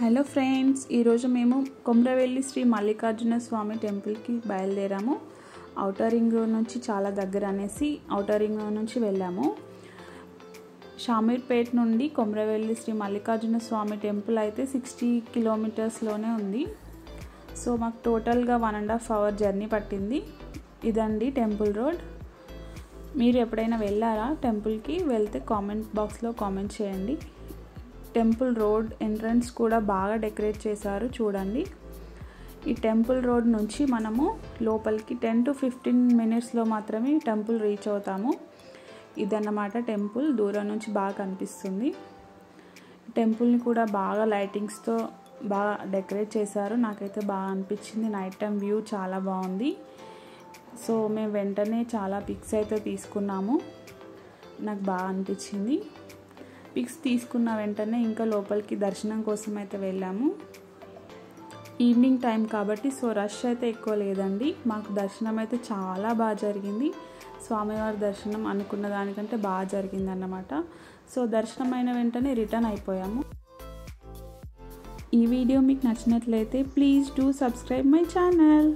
Hello friends, ఈరోజు మేము కొమ్రవెల్లి శ్రీ మల్లికార్జున స్వామి టెంపుల్కి బయలుదేరాము. ఔటర్ రింగ్ నుంచి చాలా దగ్గర అనేసి ఔటర్ రింగ్ నుంచి వెళ్ళాము. షామీర్పేట్ నుండి కొమ్రవెల్లి శ్రీ మల్లికార్జున స్వామి టెంపుల్ అయితే 60 కిలోమీటర్స్లోనే ఉంది. సో మాకు టోటల్గా 1.5 అవర్ జర్నీ పట్టింది. ఇదండి టెంపుల్ రోడ్. మీరు ఎప్పుడైనా వెళ్ళారా టెంపుల్కి? వెళ్తే కామెంట్ బాక్స్లో కామెంట్ చేయండి. టెంపుల్ రోడ్ ఎంట్రన్స్ కూడా బాగా డెకరేట్ చేశారు, చూడండి. ఈ టెంపుల్ రోడ్ నుంచి మనము లోపలికి 10 to 15 మినిట్స్లో మాత్రమే టెంపుల్ రీచ్ అవుతాము. ఇదన్నమాట టెంపుల్. దూరం నుంచి బాగా కనిపిస్తుంది. టెంపుల్ని కూడా బాగా లైటింగ్స్తో బాగా డెకరేట్ చేశారు. నాకైతే బాగా అనిపించింది. నైట్ టైం వ్యూ చాలా బాగుంది. సో మేము వెంటనే చాలా పిక్స్ అయితే తీసుకున్నాము. నాకు బాగా అనిపించింది. పిక్స్ తీసుకున్న వెంటనే ఇంకా లోపలికి దర్శనం కోసం అయితే వెళ్ళాము. ఈవినింగ్ టైం కాబట్టి సో రష్ అయితే ఎక్కువ లేదండి. మాకు దర్శనం అయితే చాలా బాగా జరిగింది. స్వామివారి దర్శనం అనుకున్న దానికంటే బాగా జరిగిందన్నమాట. సో దర్శనం అయిన వెంటనే రిటర్న్ అయిపోయాము. ఈ వీడియో మీకు నచ్చినట్లయితే please do subscribe my channel.